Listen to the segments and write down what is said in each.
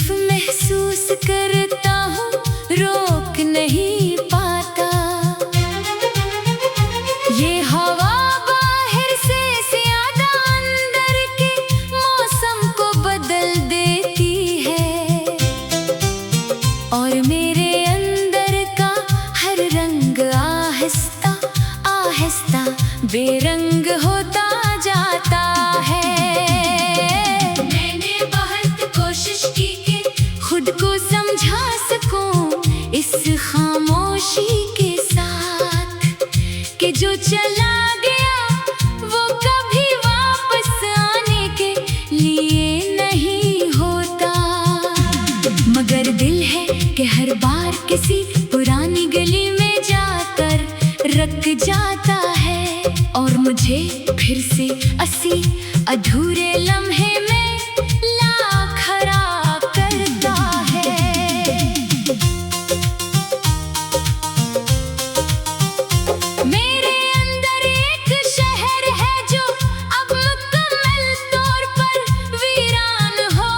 सिर्फ महसूस करता हूँ, रोक नहीं पाता। ये हवा बाहर से ज्यादा अंदर के मौसम को बदल देती है, और मेरे अंदर का हर रंग आहिस्ता आहिस्ता बेरंग होता जाता है। मैंने बहुत कोशिश की कि खुद को समझा सकूं इस खामोशी के साथ, कि जो चला गया वो कभी वापस आने के लिए नहीं होता। मगर दिल है कि हर बार किसी पुरानी गली में जाकर रख जाता है, और मुझे फिर से असी अधूरे लम्हे में ला खड़ा करता है। मेरे अंदर एक शहर है जो अब मुकम्मल तौर पर वीरान हो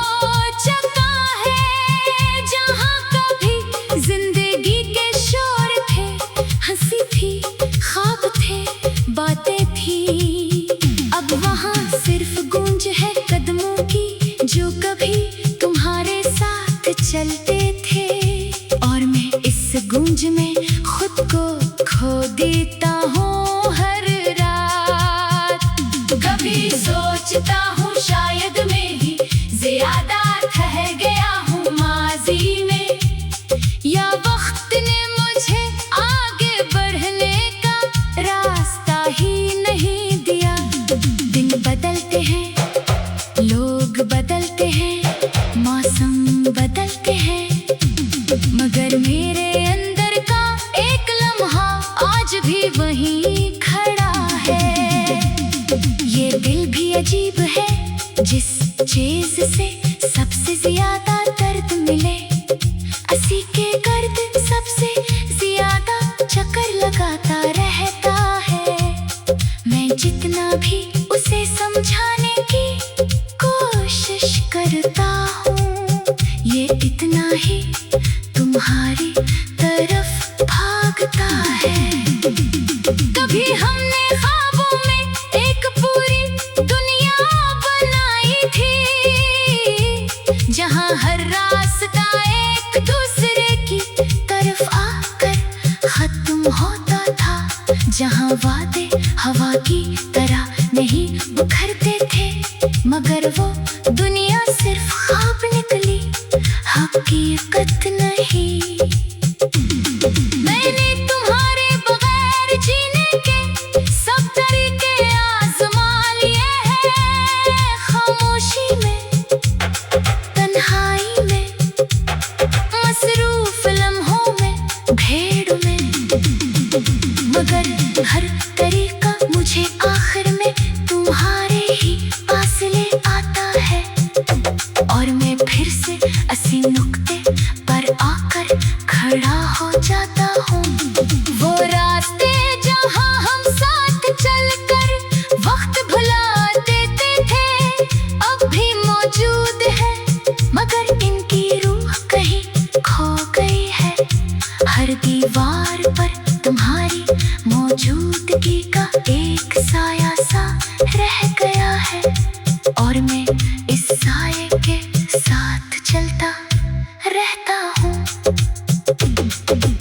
चुका है, जहाँ कभी जिंदगी के शोर थे, हंसी थी, ख्वाब थे, बातें थी। अब वहाँ सिर्फ गूंज है कदमों की जो कभी तुम्हारे साथ चलते थे, और मैं इस गूंज में खुद को खो देता हूँ हर रात। कभी सोचता हूँ शायद मैं ही ज्यादा ठहर गया हूँ माजी में, या वक्त ने मुझे आगे बढ़ने का रास्ता ही नहीं दिया। दिन बदलते हैं, लोग बदलते हैं, मौसम बदलते हैं, मगर मेरे अंदर का एक लम्हा आज भी वहीं खड़ा है। ये दिल भी अजीब है जिस चीज से सबसे ज्यादा दर्द मिले, असी के गर्द सबसे ज्यादा चक्कर लगाता रहता है। मैं जितना भी उसे समझाने की कोशिश करता हूँ, ये इतना ही तुम्हारी तरफ भागता है। कभी हमने ख्वाबों में एक पूरी दुनिया बनाई थी, जहाँ हर रास्ता एक दूसरे की तरफ आकर खत्म होता था, जहाँ वादे हवा की तरह नहीं बिखरते थे, मगर वो दुनिया सिर्फ ख्वाब निकली, हकीकत नहीं। मैंने तुम्हारे बगैर जीने के सब तरीके आजमा लिए हैं, खामोशी में, तन्हाई में, मसरूफ लम्हों में, भीड़ में, मगर हर तरीका मुझे आखिर में तुम्हारे ही पास ले आता है, और मैं फिर से असी नुक्ते पर आकर खड़ा हो जाता हूँ। वो रास्ते जहाँ हम साथ चलकर वक्त भुला देते थे, अब भी मौजूद है, मगर इनकी रूह कहीं खो गई है। हर दीवार पर तुम्हारी मौजूदगी का एक साया सा रह गया है, और मैं इस साये के साथ चलता रहता हूँ।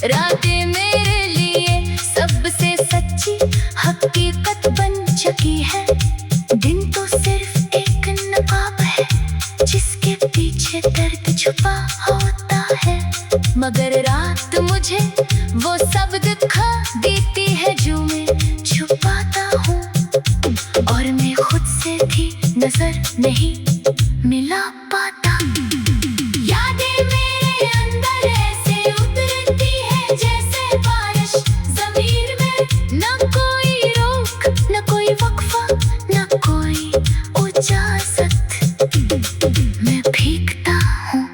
रातें मेरे लिए सबसे सच्ची हकीकत बन चुकी है, दिन तो सिर्फ एक नकाब है जिसके पीछे दर्द छुपा होता है, मगर रात मुझे वो सब दिखा देती है जो मैं छुपाता हूँ, और मैं खुद से भी नजर नहीं मिला पाता। यादें मेरे अंदर ऐसे उतरती है जैसे बारिश ज़मीर में, न कोई रोक, न कोई वक्फा, न कोई इजाज़त। मैं भीगता हूँ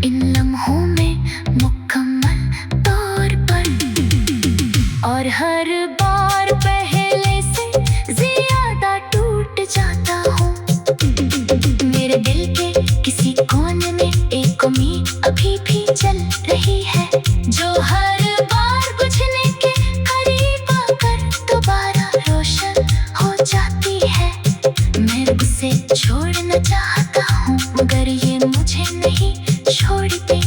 इन लम्हों में मुकम्मल तौर पर, और हर बार पहले से ज्यादा टूट जाता हूँ। रही है, जो हर बार बुझने के करीब आकर दोबारा रोशन हो जाती है। मैं उसे छोड़ना चाहता हूँ मगर ये मुझे नहीं छोड़ती,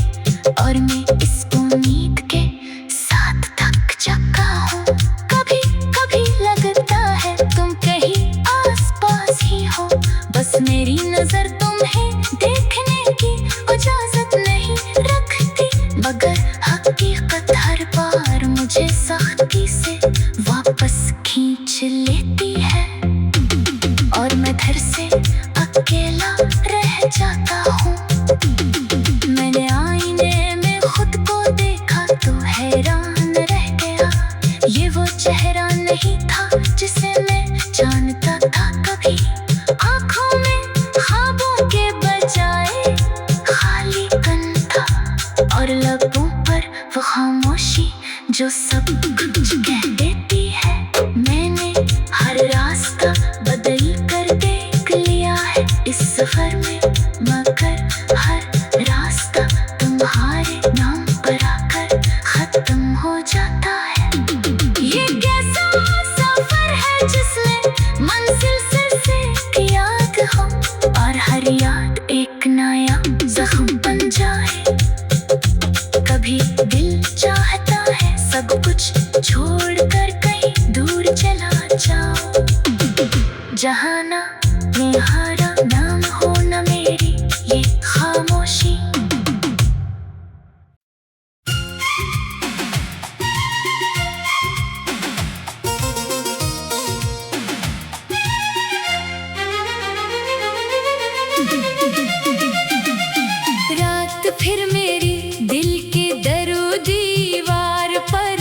और मैं इस उम्मीद के साथ थक चुका हूँ। कभी कभी लगता है तुम कहीं आसपास ही हो, बस मेरी नजर तुम्हें देखने की इजाजत नहीं रखती, मगर हकीकत हर बार मुझे सख्ती से वापस खींच लेती है, और मैं फिर से अकेला रह जाता हूँ। मैंने आईने में खुद को देखा तो हैरान रह गया, ये वो चेहरा नहीं था जिसे मैं जानता था कभी। आँखों में ख्वाबों के बजाय खालीपन था, और लबों पर वो खामोशी जो सब कुछ कह देती है। मैंने हर रास्ता बदल कर देख लिया है इस सफर में, मगर हर रास्ता तुम्हारे नाम पर आकर खत्म हो जाता है। ये कैसा सफर है जिसमें मंजिल से याद हो, और हर याद एक नया जख्म बन जाए। कभी दिल चाहता है सब कुछ छोड़कर कहीं दूर चला जाओ, जहाँ ना तुम्हारा नाम हो न मेरी ये खामोशी। रात फिर मेरी दिल के दरो दीवार पर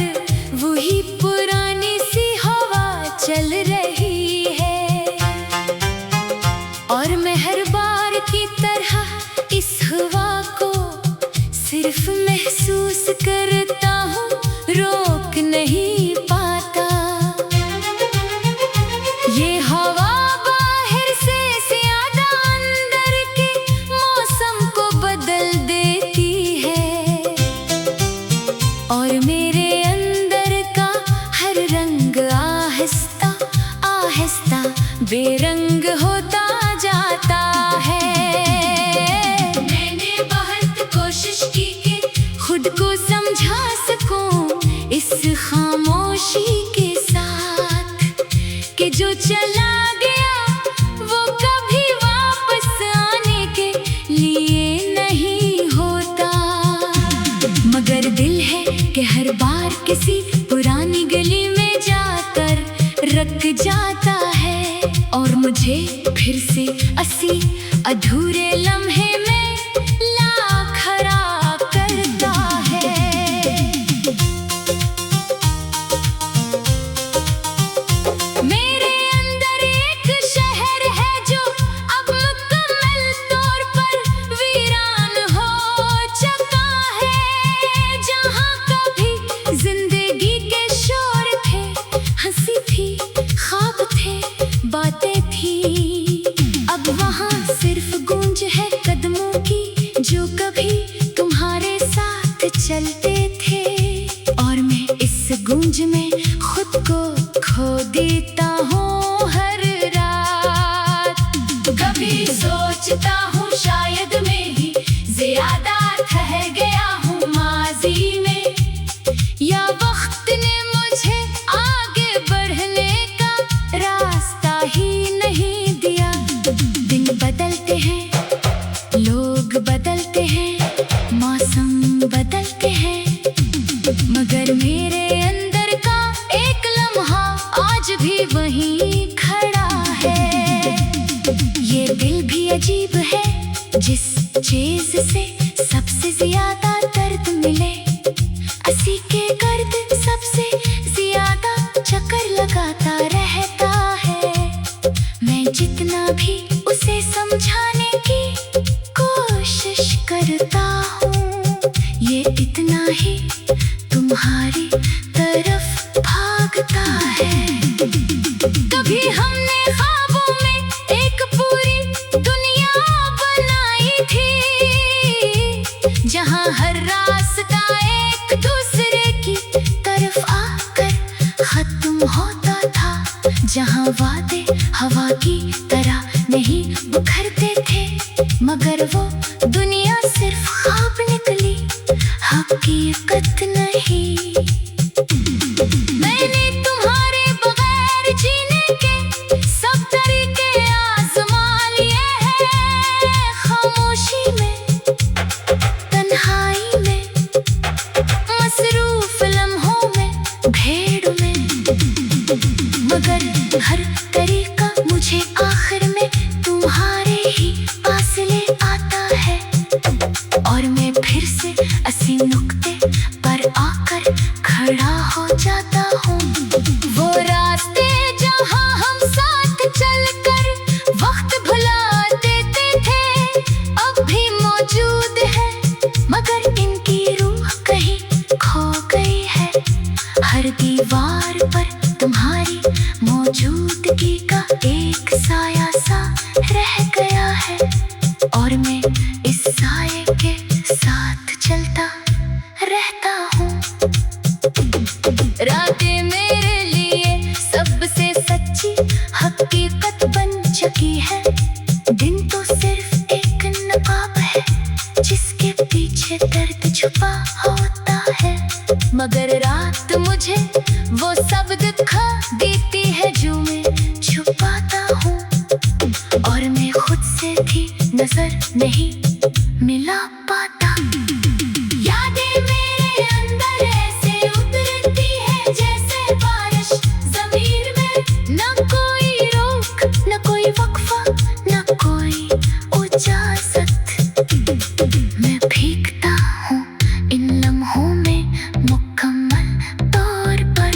वही पुरानी सी हवा चल रही है, और मैं हर बार की तरह इस हवा को सिर्फ महसूस करता हूँ, रोक नहीं पाता। ये हवा बाहर से ज्यादा अंदर के मौसम को बदल देती है, और मेरे अंदर का हर रंग आहिस्ता आहिस्ता बेरंग होता जाता है। मैंने बहुत कोशिश की कि खुद को समझा सकूं इस खामोशी के साथ, कि जो चला गया वो कभी वापस आने के लिए नहीं होता, मगर दिल है कि हर बार किसी पुरानी गली में जाकर रख जाता है, और मुझे फिर से असी अधूरे लम्हे में ला खड़ा करता है। मेरे अंदर एक शहर है जो अब मुकम्मल तौर पर वीरान हो चुका है, जहाँ कभी जिंदगी के शोर थे, हंसी थी, ख्वाब थे, बातें थी, अब वहाँ सिर्फ गूंज है कदमों की जो कभी तुम्हारे साथ चलते थे, और मैं इस गूंज में खुद को खो देता हूँ हर रात। कभी सोचता हूँ शायद मैं ही ज्यादा ठहर गया हूँ माजी में, या वक्त ने मुझे आगे बढ़ने का रास्ता ही नहीं दिया। दिन बदलते हैं, लोग बदलते हैं, मौसम बदलते हैं, मगर मेरे अंदर का एक लम्हा आज भी वहीं खड़ा है। ये दिल भी अजीब है जिस चीज से सबसे ज्यादा दर्द मिले, असी के गर्द सबसे ज्यादा चक्कर लगाता रहता है। मैं जितना भी उसे समझाने की कोशिश करता हूँ, ये इतना ही तुम्हारी तरफ भागता है। कभी हमने ख्वाबों में एक पूरी दुनिया बनाई थी, जहाँ हर रास्ता हकीकत नहीं। मैंने तुम्हारे बगैर जीने के सब तरीके आजमा लिए हैं। खामोशी में, तन्हाई में, मसरूफ लम्हों में, भीड़ में, मगर हर तरीका मुझे आखिर में तुम्हारे ही पास ले आता है। और मैं फिर से असी नुक्ते पर आकर खड़ा हो जाता हूँ। वो रास्ते जहाँ हम साथ चलकर वक्त भुला देते थे अब भी मौजूद है, मगर इनकी रूह कहीं खो गई है। हर दीवार पर तुम्हारी मौजूदगी का एक साया सा रह गया है, और मैं इस साये के साथ चलता रहता हूँ। रातें मेरे लिए सबसे सच्ची हकीकत बन चुकी है। दिन तो सिर्फ एक नकाब है जिसके पीछे दर्द छुपा होता है, मगर रात मुझे वो सब दिखा देती है जो मैं छुपाता हूँ। और मैं खुद से भी नजर नहीं मिला पाता। यादें मेरे अंदर ऐसे उतरती है जैसे बारिश ज़मीर में। न कोई रोक, न कोई वक्फा, न कोई इजाज़त। मैं भीगता हूँ इन लम्हों में मुकम्मल तौर पर,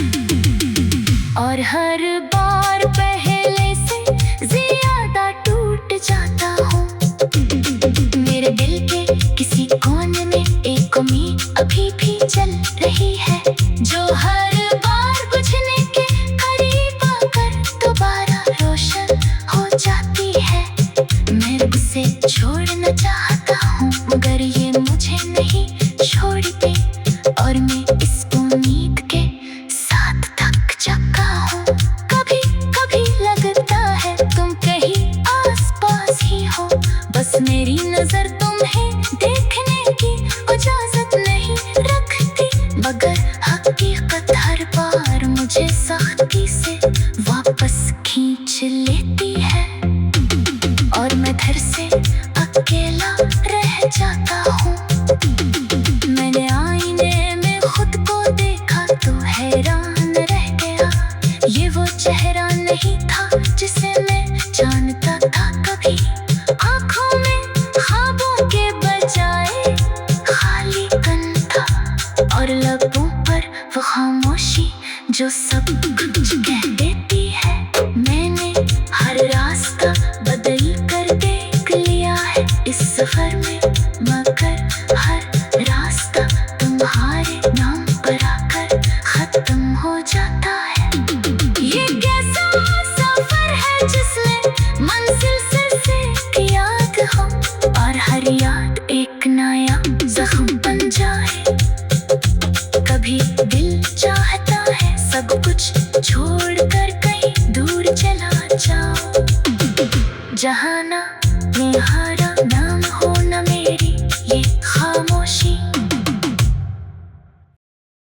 और हर बार पहले से ज़्यादा टूट जाता हूँ। मेरे दिल के किसी कोने में एक उम्मीद अभी भी जल रही है, जो हर बार बुझने के करीब आकर दोबारा रोशन हो जाती है। मैं उसे छोड़ना चाहता हूँ मगर ये मुझे नहीं छोड़ती, और मैं इस उम्मीद के साथ थक चुका हूँ। कभी कभी लगता है तुम कहीं आसपास ही हो, बस मेरी नजर तुम्हें देखने की इजाजत नहीं रखती, मगर हकीकत हर बार मुझे सख्ती से वापस खींच लेती है, और मैं फिर से अकेला रह जाता हूँ। मैंने आईने में खुद को देखा तो हैरान रह गया। ये वो चेहरा नहीं था जिसे मैं जानता था कभी। आँखों में ख्वाबों के बजाय खालीपन था, और लबों पर वो खामोशी जो सब कुछ कह देती है। मैंने हर रास्ता बदल कर देख लिया है इस सफर में, मगर हर रास्ता तुम्हारे नाम पर आकर खत्म हो जाता है। ये कैसा सफर है जिसमें मंजिल से याद हो, और हर याद एक नया जख्म बन जाए। कभी दिल चाहता है सब कुछ छोड़कर कहीं दूर चला जाओ, जहाँ ना यहाँ